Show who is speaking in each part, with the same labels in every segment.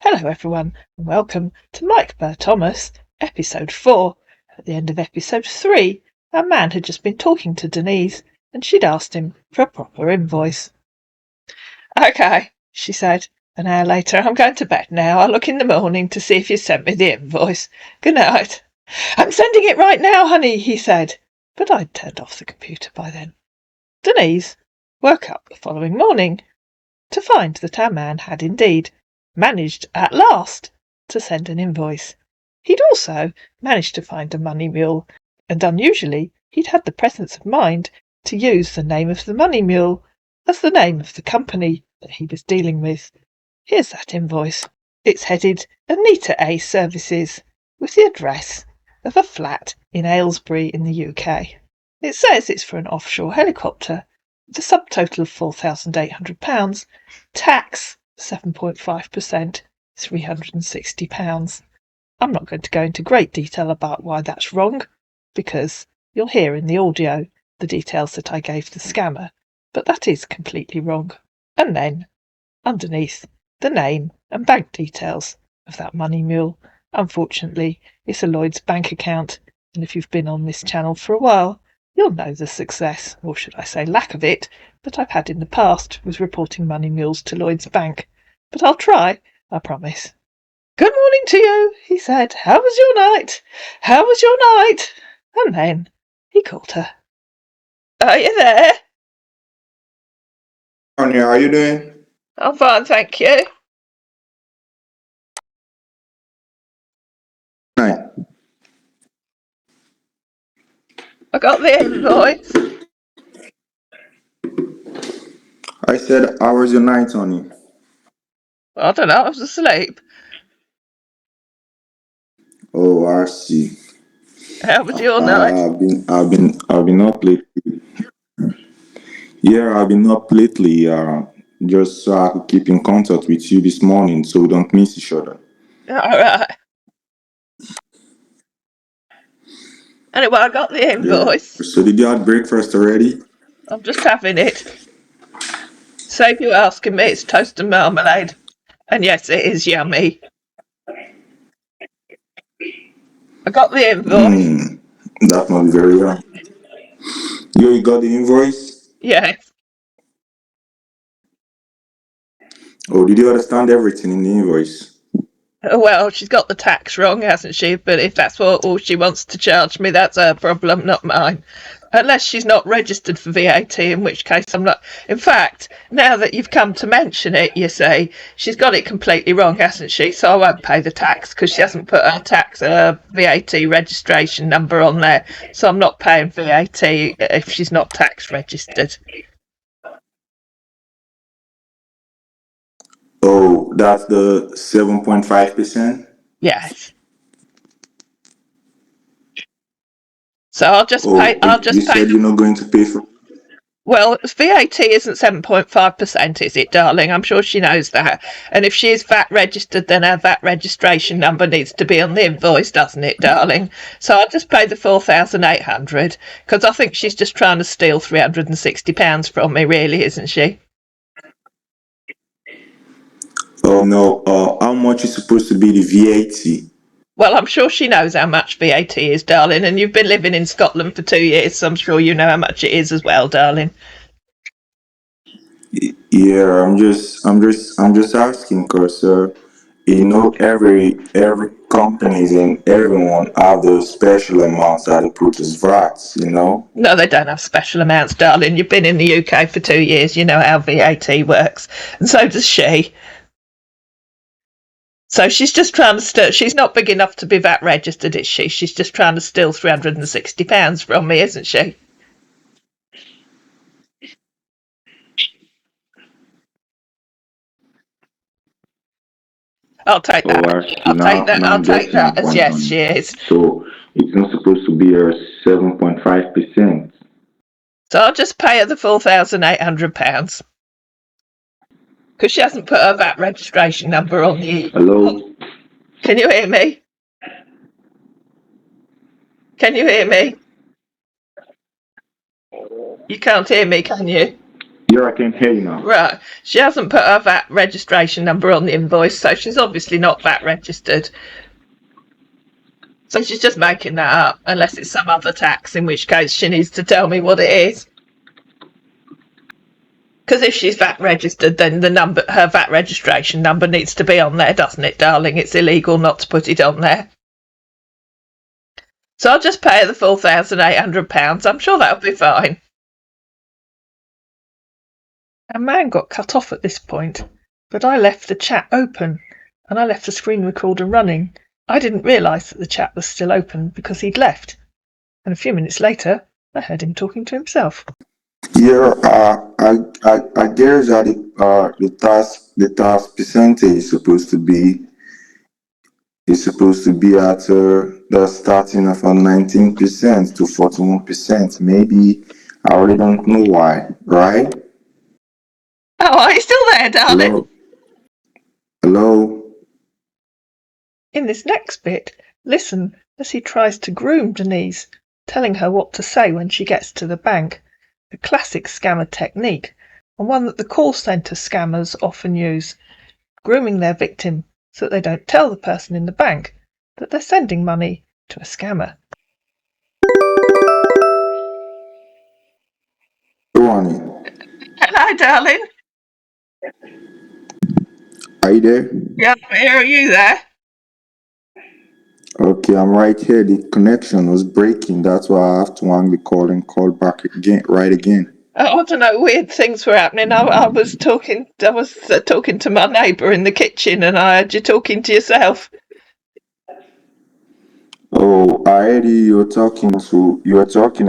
Speaker 1: Hello everyone and welcome to Mike Burr Thomas, episode 4. At the end of episode 3, our man had just been talking to Denise and she'd asked him for a proper invoice. Okay, she said, an hour later. I'm going to bed now. I'll look in the morning to see if you sent me the invoice. Good night. I'm sending it right now, honey, he said, but I'd turned off the computer by then. Denise woke up the following morning to find that our man had indeed managed at last to send an invoice. He'd also managed to find a money mule, and unusually he'd had the presence of mind to use the name of the money mule as the name of the company that he was dealing with. Here's that invoice. It's headed Anita A Services with the address of a flat in Aylesbury in the UK. It says it's for an offshore helicopter with a subtotal of £4,800, tax 7.5%, £360. I'm not going to go into great detail about why that's wrong, because you'll hear in the audio the details that I gave the scammer, but that is completely wrong. And then, underneath, the name and bank details of that money mule. Unfortunately, it's a Lloyd's bank account, and if you've been on this channel for a while, you'll know the success, or should I say lack of it, that I've had in the past with reporting money mules to Lloyd's Bank. But I'll try, I promise. Good morning to you, he said. How was your night? How was your night? And then he called her. Are you there?
Speaker 2: Anya, how are you doing?
Speaker 1: I'm fine, thank you.
Speaker 2: Night.
Speaker 1: I got the invoice.
Speaker 2: I said, how was your night, honey?
Speaker 1: I don't know, I was asleep.
Speaker 2: Oh, I see.
Speaker 1: How was your night?
Speaker 2: I've been up lately. Yeah, I've been up lately. Just so I could keep in contact with you this morning, so we don't miss each other.
Speaker 1: All right. Anyway, I got the invoice.
Speaker 2: Yeah. So did you have breakfast already?
Speaker 1: I'm just having it. Save you asking me, it's toast and marmalade. And yes, it is yummy. I got the invoice.
Speaker 2: That must be very young. You got the invoice?
Speaker 1: Yes.
Speaker 2: Oh, did you understand everything in the invoice?
Speaker 1: Well, she's got the tax wrong, hasn't she? But if that's what all she wants to charge me, that's her problem, not mine. Unless she's not registered for VAT, in which case I'm not. In fact, now that you've come to mention it, you say, she's got it completely wrong, hasn't she? So I won't pay the tax because she hasn't put her VAT registration number on there. So I'm not paying VAT if she's not tax registered.
Speaker 2: Oh, that's the 7.5%?
Speaker 1: Yes. So I'll just pay.
Speaker 2: You said you're not going to pay for.
Speaker 1: Well, VAT isn't 7.5%, is it, darling? I'm sure she knows that. And if she is VAT registered, then her VAT registration number needs to be on the invoice, doesn't it, darling? So I'll just pay the 4,800 because I think she's just trying to steal £360 from me, really, isn't she?
Speaker 2: Oh no, how much is supposed to be the VAT?
Speaker 1: Well, I'm sure she knows how much VAT is, darling, and you've been living in Scotland for 2 years, so I'm sure you know how much it is as well, darling.
Speaker 2: Yeah, I'm just asking because every companies and everyone have those special amounts that they put as VAT.
Speaker 1: No, they don't have special amounts, darling. You've been in the UK for 2 years. You know how VAT works, and so does she. So she's just trying to steal. She's not big enough to be VAT registered, is she? She's just trying to steal £360 from me, isn't she? I'll take that. I'll take that as yes, she is.
Speaker 2: So it's not supposed to be a 7.5%.
Speaker 1: So I'll just pay her the £4,800 because she hasn't put her VAT registration number on the.
Speaker 2: Hello.
Speaker 1: Can you hear me? Can you hear me? You can't hear me, can you?
Speaker 2: Yeah, I can hear you now.
Speaker 1: Right. She hasn't put her VAT registration number on the invoice, so she's obviously not VAT registered. So she's just making that up, unless it's some other tax, in which case she needs to tell me what it is. Because if she's VAT registered, then her VAT registration number needs to be on there, doesn't it, darling? It's illegal not to put it on there. So I'll just pay her the full £1,800. I'm sure that'll be fine. Our man got cut off at this point, but I left the chat open, and I left the screen recorder running. I didn't realise that the chat was still open because he'd left, and a few minutes later I heard him talking to himself.
Speaker 2: Yeah, I guess that the task percentage is supposed to be at the starting of 19% to 41%. Maybe I really don't know why, right?
Speaker 1: Oh, are you still there, darling?
Speaker 2: Hello, hello.
Speaker 1: In this next bit, listen as he tries to groom Denise, telling her what to say when she gets to the bank. A classic scammer technique, and one that the call centre scammers often use, grooming their victim so that they don't tell the person in the bank that they're sending money to a scammer.
Speaker 2: Go on in.
Speaker 1: Hello, darling.
Speaker 2: Are you there?
Speaker 1: Yeah, I'm here. Are you there?
Speaker 2: Okay, I'm right here. The connection was breaking. That's why I have to hang the call and call back again, right again.
Speaker 1: I don't know. Weird things were happening. I was talking. I was talking to my neighbour in the kitchen, and I heard you talking to yourself.
Speaker 2: Oh, I heard you were talking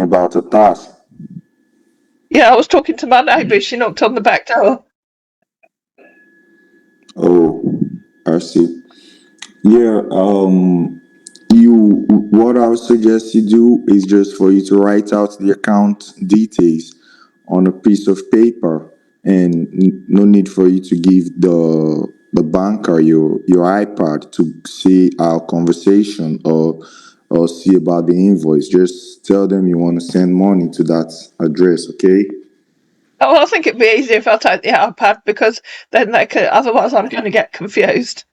Speaker 2: about a task.
Speaker 1: Yeah, I was talking to my neighbour. She knocked on the back door.
Speaker 2: Oh, I see. Yeah, what I would suggest you do is just for you to write out the account details on a piece of paper, and no need for you to give the banker your iPad to see our conversation or see about the invoice. Just tell them you want to send money to that address, okay?
Speaker 1: Oh, I think it'd be easier if I take the iPad because then they could. Otherwise, I'm going to get confused.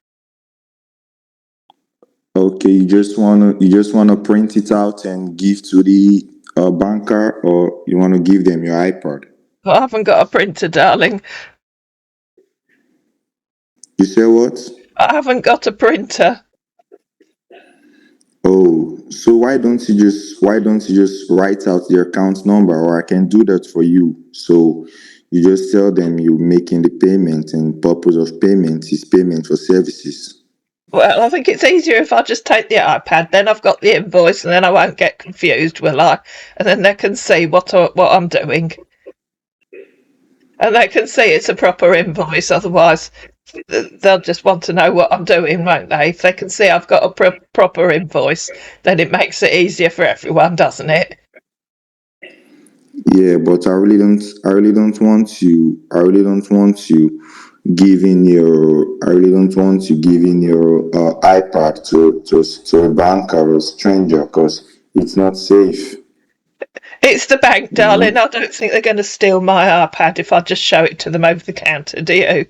Speaker 2: Okay, you just wanna print it out and give to the banker, or you wanna give them your iPad?
Speaker 1: I haven't got a printer, darling.
Speaker 2: You say what?
Speaker 1: I haven't got a printer.
Speaker 2: Oh, so why don't you just write out the account number, or I can do that for you. So you just tell them you're making the payment, and purpose of payment is payment for services.
Speaker 1: Well, I think it's easier if I just take the iPad. Then I've got the invoice, and then I won't get confused, will I? And then they can see what I'm doing, and they can see it's a proper invoice. Otherwise, they'll just want to know what I'm doing, won't they? If they can see I've got a proper invoice, then it makes it easier for everyone, doesn't it?
Speaker 2: Yeah, but I really don't want you, I really don't want you giving your iPad to a banker or a stranger, because it's not safe,
Speaker 1: It's the bank,
Speaker 2: you know.
Speaker 1: darling. I don't think they're going to steal my iPad if I just show it to them over the counter, do you?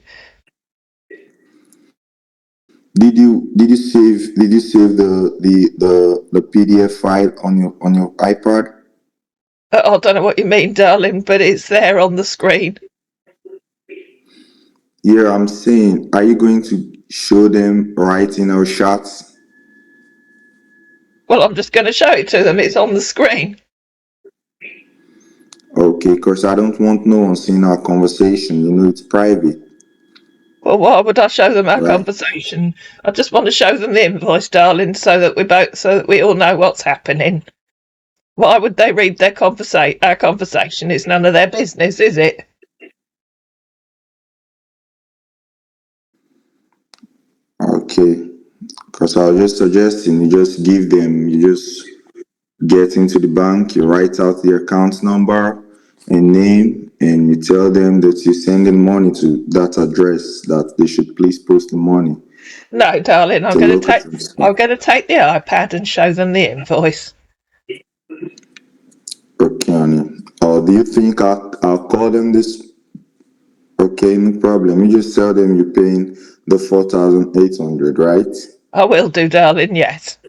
Speaker 2: Did you save the PDF file on your iPad?
Speaker 1: I don't know what you mean, darling, but it's there on the screen.
Speaker 2: Yeah, I'm saying, are you going to show them right in our shots?
Speaker 1: Well, I'm just going to show it to them. It's on the screen.
Speaker 2: Okay, because I don't want no one seeing our conversation. You know, it's private,
Speaker 1: Well, why would I show them our
Speaker 2: right?
Speaker 1: conversation? I just want to show them the invoice, darling, so that we all know what's happening. Why would they read our conversation? It's none of their business, is it?
Speaker 2: Okay, because I was just suggesting you just get into the bank, you write out the account number and name, and you tell them that you're sending money to that address, that they should please post the money
Speaker 1: No, darling,
Speaker 2: to local transfer.
Speaker 1: I'm going to take the iPad and show them the invoice.
Speaker 2: Okay, honey. Or do you think I'll call them this? Okay, no problem. You just tell them you're paying the 4,800, right?
Speaker 1: I will do, darling, yes.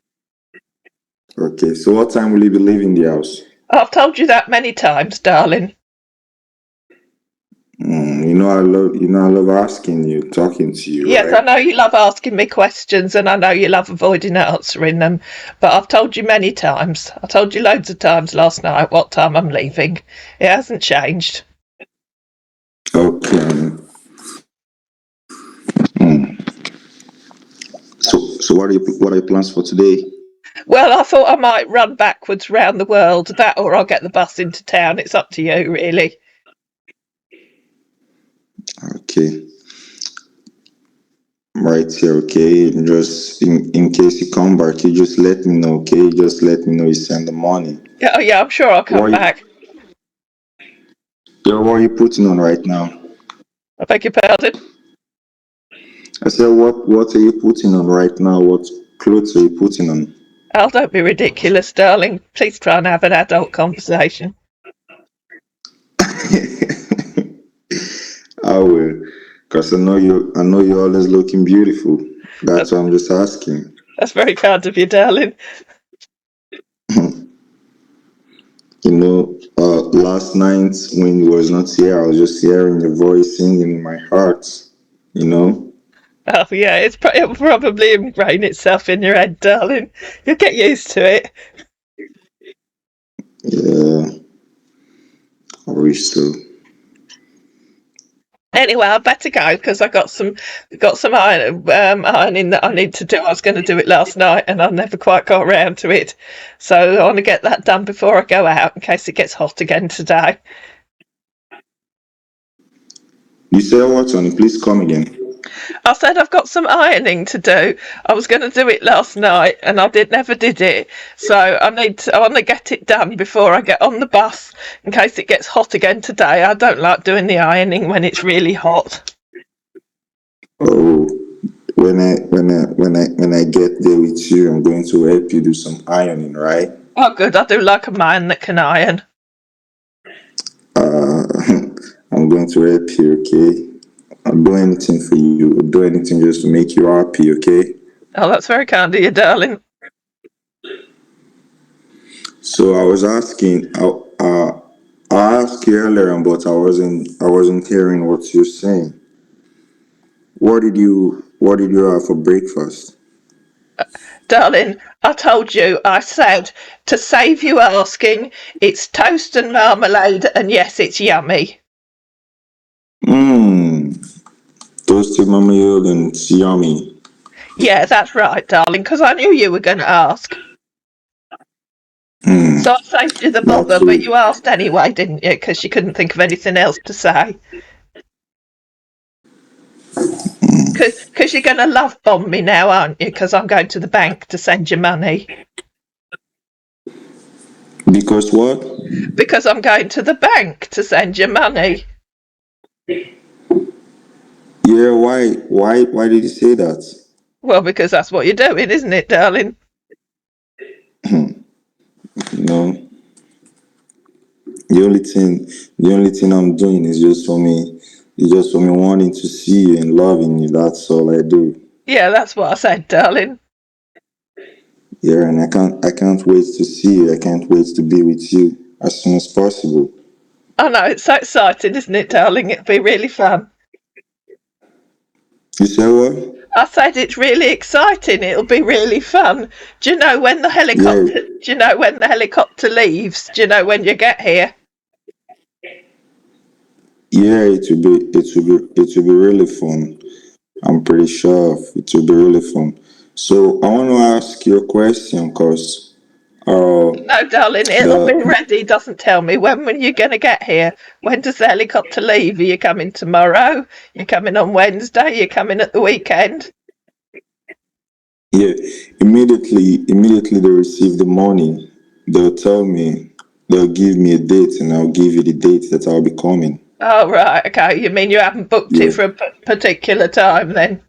Speaker 2: Okay, so what time will you be leaving the house?
Speaker 1: I've told you that many times, darling.
Speaker 2: I love asking you, talking to you,
Speaker 1: Yes,
Speaker 2: right?
Speaker 1: I know you love asking me questions and I know you love avoiding answering them, but I've told you many times. I told you loads of times last night what time I'm leaving. It hasn't changed.
Speaker 2: Okay. So what are your plans for today?
Speaker 1: Well, I thought I might run backwards round the world, that or I'll get the bus into town. It's up to you, really.
Speaker 2: Okay. I'm right here, okay? And just in case you come back, you just let me know, okay? Just let me know you send the money.
Speaker 1: Oh, yeah, I'm sure I'll come back.
Speaker 2: What are you putting on right now?
Speaker 1: I beg your pardon?
Speaker 2: I said, what are you putting on right now? What clothes are you putting on?
Speaker 1: Oh, don't be ridiculous, darling. Please try and have an adult conversation.
Speaker 2: I will, cause I know you're always looking beautiful. That's
Speaker 1: That's,
Speaker 2: why I'm just asking.
Speaker 1: that's very kind of you, darling.
Speaker 2: Last night when you was not here, I was just hearing your voice singing in my heart. You know.
Speaker 1: Oh, yeah, it'll probably ingrain itself in your head, darling. You'll get used to it.
Speaker 2: Yeah, I wish so.
Speaker 1: Anyway, I better go because I got some ironing that I need to do. I was going to do it last night and I never quite got around to it, so I want to get that done before I go out in case it gets hot again today.
Speaker 2: You said what, honey? Please come again.
Speaker 1: I said I've got some ironing to do. I was going to do it last night and I never did it, so I want to get it done before I get on the bus in case it gets hot again today. I don't like doing the ironing when it's really hot.
Speaker 2: Oh, when I get there with you, I'm going to help you do some ironing, right?
Speaker 1: Oh, good. I do like a man that can iron.
Speaker 2: Uh, I'm going to help you, okay? I'll do anything for you. I'll do anything just to make you happy, okay?
Speaker 1: Oh, that's very kind of you, darling.
Speaker 2: So I was asking, I asked you earlier, but I wasn't hearing what you're saying. What did you have for breakfast?
Speaker 1: Darling, I told you, I said, to save you asking, it's toast and marmalade, and yes, it's yummy.
Speaker 2: Mmm, toasted marmalade and it's yummy.
Speaker 1: Yeah, that's right, darling, because I knew you were going to ask.
Speaker 2: Mmm,
Speaker 1: So I saved you the
Speaker 2: that's
Speaker 1: bother,
Speaker 2: so.
Speaker 1: but you asked anyway, didn't you? Because you couldn't think of anything else to say. Because you're going to love bomb me now, aren't you? Because I'm going to the bank to send you money.
Speaker 2: Because what?
Speaker 1: Because I'm going to the bank to send you money.
Speaker 2: Yeah, why did you say that?
Speaker 1: Well, because that's what you're doing, isn't it, darling?
Speaker 2: You know, the only thing I'm doing is just for me wanting to see you and loving you. That's all I do.
Speaker 1: Yeah, that's what I said, darling.
Speaker 2: Yeah, and I can't wait to see you. I can't wait to be with you as soon as possible.
Speaker 1: I know, it's so exciting, isn't it, darling? It'll be really fun.
Speaker 2: You say what?
Speaker 1: I said it's really exciting. It'll be really fun. Do you know when the
Speaker 2: Yeah,
Speaker 1: helicopter? Do you know when the helicopter leaves? Do you know when you get here?
Speaker 2: yeah, it will be really fun. I'm pretty sure it will be really fun. So I want to ask you a question, cause
Speaker 1: No, darling, it'll be
Speaker 2: the
Speaker 1: ready. Doesn't tell me when you going to get here. When does the helicopter leave? Are you coming tomorrow? You coming on Wednesday? You coming at the weekend?
Speaker 2: yeah, immediately they receive the money, they'll tell me, they'll give me a date, and I'll give you the date that I'll be coming.
Speaker 1: Oh, right. Okay. You mean you haven't booked it
Speaker 2: Yeah.
Speaker 1: for a particular time then?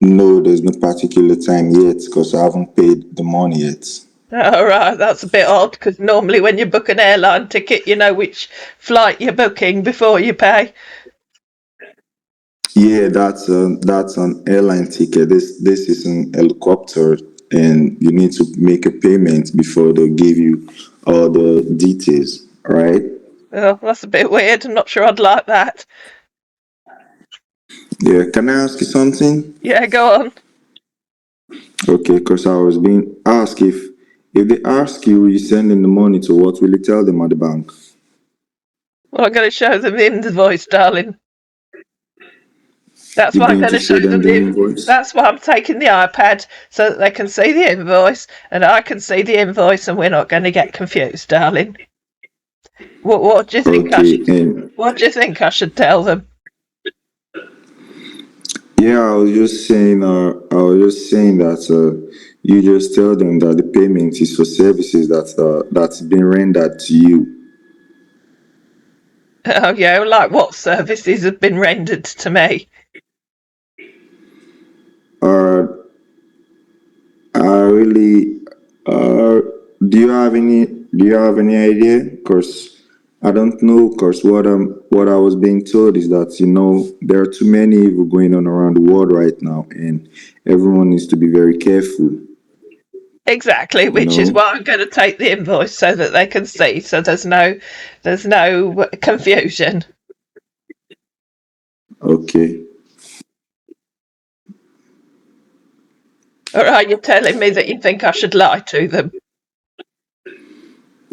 Speaker 2: No, there's no particular time yet, cause I haven't paid the money yet.
Speaker 1: All right. That's a bit odd because normally when you book an airline ticket, you know which flight you're booking before you pay.
Speaker 2: Yeah, that's an airline ticket. This is an helicopter, and you need to make a payment before they give you all the details. All right.
Speaker 1: Oh, that's a bit weird. I'm not sure I'd like that.
Speaker 2: Yeah. Can I ask you something?
Speaker 1: Yeah, go on.
Speaker 2: Okay, because I was being asked if they ask you, you sending the money to what will you tell them at the bank?
Speaker 1: Well, I'm going to show them the invoice, darling. That's
Speaker 2: You're
Speaker 1: why I'm
Speaker 2: going
Speaker 1: going
Speaker 2: to
Speaker 1: to
Speaker 2: show
Speaker 1: show
Speaker 2: them
Speaker 1: them
Speaker 2: the
Speaker 1: the.
Speaker 2: invoice.
Speaker 1: That's why I'm taking the iPad so that they can see the invoice and I can see the invoice, and we're not going to get confused, darling. What do you think I
Speaker 2: Okay,
Speaker 1: should?
Speaker 2: and
Speaker 1: What do you think I should tell them?
Speaker 2: yeah, I was just saying that you just tell them that the payment is for services that's been rendered to you.
Speaker 1: Oh yeah, like what services have been rendered to me?
Speaker 2: Uh, I really, uh, do you have any idea? Cause I don't know. Cause what I was being told is that there are too many evil going on around the world right now, and everyone needs to be very careful.
Speaker 1: Exactly,
Speaker 2: You
Speaker 1: which is
Speaker 2: know.
Speaker 1: why I'm going to take the invoice so that they can see. So there's no confusion.
Speaker 2: Okay.
Speaker 1: Or are you telling me that you think I should lie to them?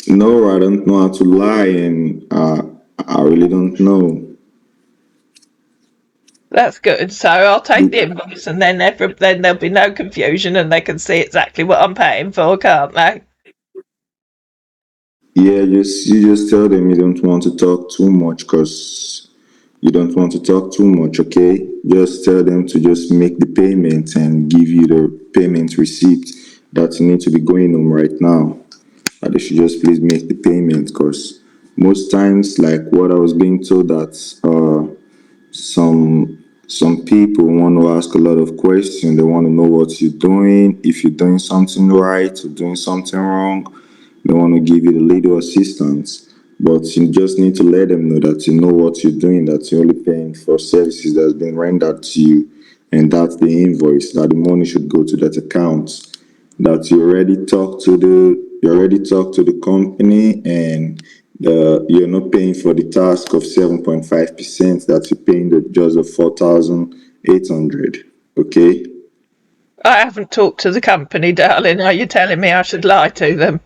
Speaker 2: No, I don't know how to lie, and I really don't know.
Speaker 1: That's good. So I'll take the invoice, and then there'll be no confusion, and they can see exactly what I'm paying for, can't they?
Speaker 2: Yeah, just you just tell them you don't want to talk too much, cause you don't want to talk too much. Okay, just tell them to just make the payment and give you the payment receipt that you need to be going on right now. They should just please make the payment, cause most times, like what I was being told, that some people want to ask a lot of questions. They want to know what you're doing, if you're doing something right or doing something wrong. They want to give you the little assistance, but you just need to let them know that you know what you're doing, that you're only paying for services that's been rendered to you, and that's the invoice, that the money should go to that account, that you already talked to the company, and you're not paying for the task of 7.5%, that you're paying just the 4,800. Okay.
Speaker 1: I haven't talked to the company, darling. Are you telling me I should lie to them?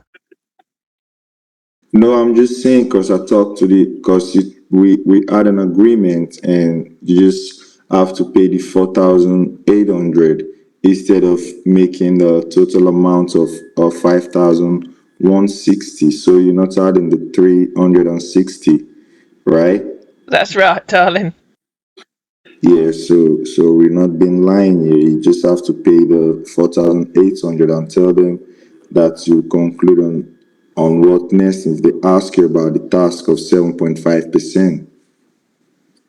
Speaker 2: No, I'm just saying because I talked to because we had an agreement, and you just have to pay the 4,800 instead of making the total amount of 5,160. So you're not adding the 360, right?
Speaker 1: That's right, darling.
Speaker 2: Yeah, so we're not being lying here. You just have to pay the 4,800 and tell them that you conclude on what next if they ask you about the task of 7.5%.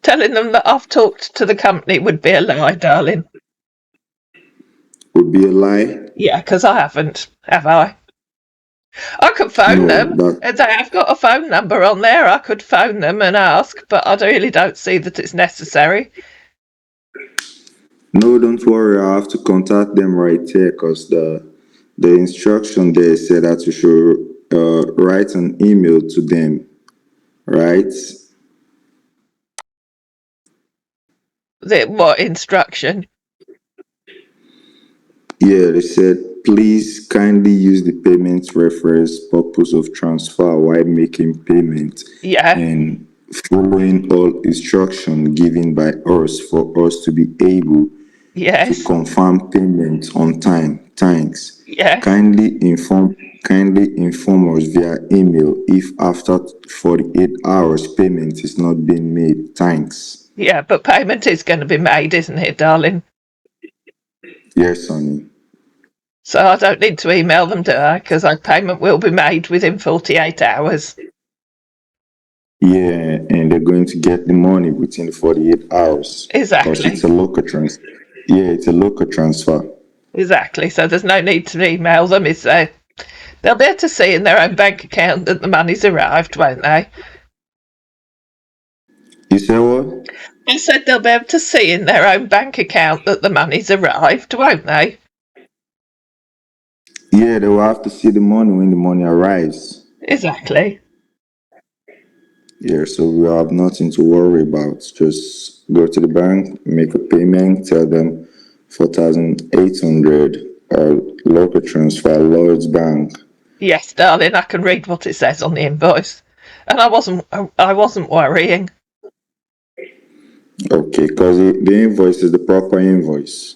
Speaker 1: Telling them that I've talked to the company would be a lie, darling.
Speaker 2: Would be a lie?
Speaker 1: Yeah, because I haven't, have I? I could phone
Speaker 2: No,
Speaker 1: them.
Speaker 2: that
Speaker 1: They have got a phone number on there. I could phone them and ask, but I really don't see that it's necessary.
Speaker 2: no, don't worry. I have to contact them right here because the instruction there said that you should write an email to them, right?
Speaker 1: What instruction?
Speaker 2: Yeah, they said, please kindly use the payment reference purpose of transfer while making payment
Speaker 1: Yeah,
Speaker 2: and following all instruction given by us for us to be able to
Speaker 1: yes,
Speaker 2: confirm payment on time. Thanks.
Speaker 1: yes,
Speaker 2: Kindly inform us via email if after 48 hours payment is not being made. Thanks.
Speaker 1: yeah, but payment is going to be made, isn't it, darling?
Speaker 2: Yes, honey.
Speaker 1: So I don't need to email them, do I? Because our payment will be made within 48 hours.
Speaker 2: Yeah, and they're going to get the money within the 48 hours because it's
Speaker 1: Exactly,
Speaker 2: a local transfer. Yeah, it's a local transfer.
Speaker 1: exactly. So there's no need to email them, is there? They'll be able to see in their own bank account that the money's arrived, won't they?
Speaker 2: You said what?
Speaker 1: I said they'll be able to see in their own bank account that the money's arrived, won't they?
Speaker 2: Yeah, they will have to see the money when the money arrives.
Speaker 1: Exactly.
Speaker 2: Yeah, so we have nothing to worry about. Just go to the bank, make a payment, tell them 4,800 local transfer, Lloyd's Bank.
Speaker 1: Yes, darling, I can read what it says on the invoice. And I wasn't worrying.
Speaker 2: Okay, because the invoice is the proper invoice.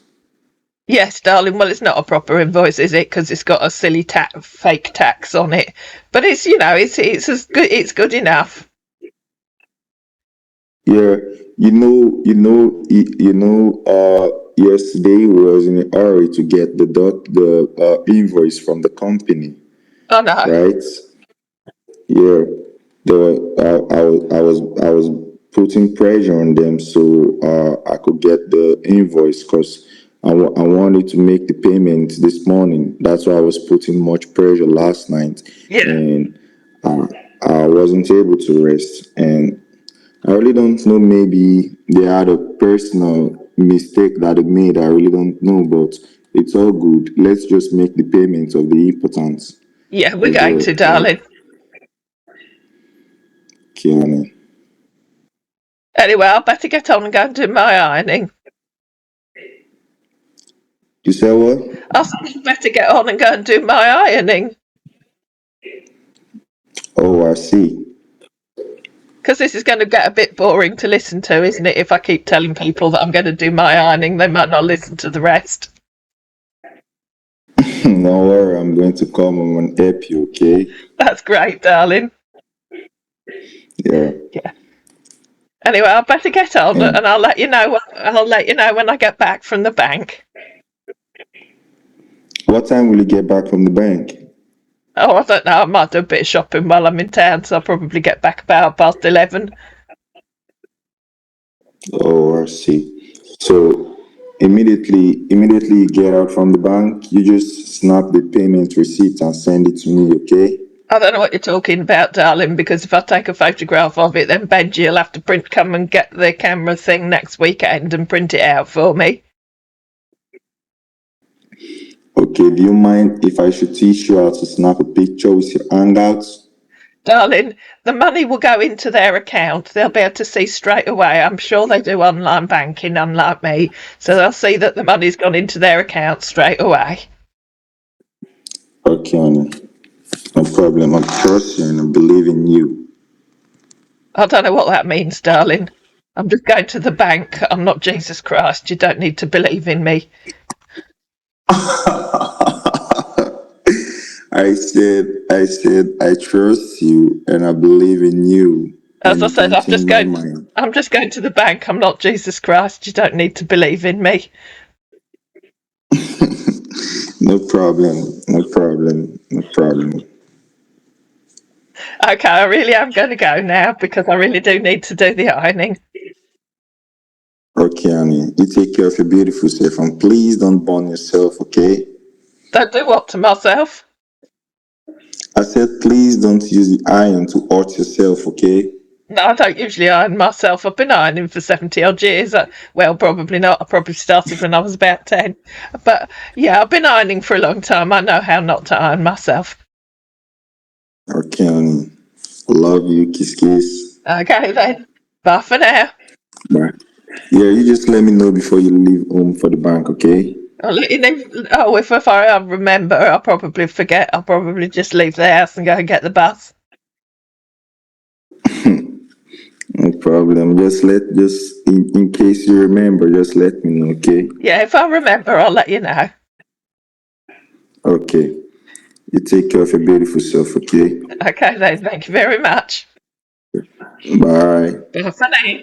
Speaker 1: Yes, darling, well, it's not a proper invoice, is it? Because it's got a silly fake tax on it. But it's, it's good enough.
Speaker 2: Yeah, yesterday we was in a hurry to get the invoice from the company,
Speaker 1: Oh, no.
Speaker 2: right? Yeah, there were, I was putting pressure on them so I could get the invoice because I wanted to make the payment this morning. That's why I was putting much pressure last night,
Speaker 1: Yeah.
Speaker 2: and uh, I wasn't able to rest. And I really don't know. Maybe they had a personal mistake that they made. I really don't know, but it's all good. Let's just make the payment of the importance
Speaker 1: Yeah, we're
Speaker 2: of
Speaker 1: going to, darling.
Speaker 2: Kiani.
Speaker 1: Anyway, I'll better get on and go and do my ironing.
Speaker 2: You said what?
Speaker 1: I'll better get on and go and do my ironing.
Speaker 2: Oh, I see.
Speaker 1: Because this is going to get a bit boring to listen to, isn't it? If I keep telling people that I'm going to do my ironing, they might not listen to the rest.
Speaker 2: Don't worry, I'm going to come and help you, okay?
Speaker 1: That's great, darling.
Speaker 2: Yeah.
Speaker 1: Yeah. Anyway, I'll better get on,
Speaker 2: And
Speaker 1: and I'll let you know. I'll let you know when I get back from the bank.
Speaker 2: what time will you get back from the bank?
Speaker 1: Oh, I don't know. I might do a bit of shopping while I'm in town, so I'll probably get back about 11:30.
Speaker 2: Oh, I see. So immediately you get out from the bank, you just snap the payment receipt and send it to me, okay?
Speaker 1: I don't know what you're talking about, darling, because if I take a photograph of it, then Benji will have to come and get the camera thing next weekend and print it out for me.
Speaker 2: Okay, do you mind if I should teach you how to snap a picture with your hangouts?
Speaker 1: Darling, the money will go into their account. They'll be able to see straight away. I'm sure they do online banking, unlike me. So they'll see that the money's gone into their account straight away.
Speaker 2: Okay, honey. No problem. I trust you and I believe in you.
Speaker 1: I don't know what that means, darling. I'm just going to the bank. I'm not Jesus Christ. You don't need to believe in me.
Speaker 2: I trust you and I believe in you.
Speaker 1: As I said,
Speaker 2: Anything change my mind.
Speaker 1: I'm just going to the bank. I'm not Jesus Christ. You don't need to believe in me.
Speaker 2: No problem. No problem. No problem.
Speaker 1: Okay, I really am going to go now because I really do need to do the ironing.
Speaker 2: Okay, honey. You take care of your beautiful self and please don't burn yourself, okay?
Speaker 1: Don't do what to myself?
Speaker 2: I said please don't use the iron to hurt yourself, okay?
Speaker 1: No, I don't usually iron myself. I've been ironing for 70 odd years. Well, probably not. I probably started when I was about 10. But yeah, I've been ironing for a long time. I know how not to iron myself.
Speaker 2: Okay, honey. Love you. Kiss, kiss.
Speaker 1: Okay then. Bye for now.
Speaker 2: Bye. Yeah, you just let me know before you leave home for the bank, okay?
Speaker 1: I'll let you know. Oh, if I remember, I'll probably forget. I'll probably just leave the house and go and get the bus.
Speaker 2: No problem. Just in case you remember, just let me know, okay?
Speaker 1: Yeah, if I remember, I'll let you know.
Speaker 2: Okay. You take care of your beautiful self, okay?
Speaker 1: Okay then. Thank you very much.
Speaker 2: Bye.
Speaker 1: Bye for now.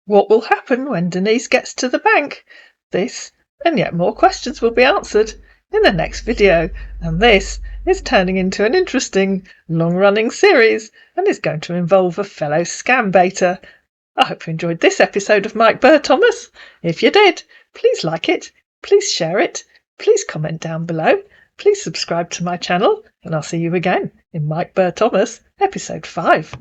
Speaker 1: What will happen when Denise gets to the bank? This and yet more questions will be answered in the next video, and this is turning into an interesting, long-running series and is going to involve a fellow scam baiter. I hope you enjoyed this episode of Mike Burr Thomas. If you did, please like it, please share it, please comment down below, please subscribe to my channel, and I'll see you again in Mike Burr Thomas episode 5.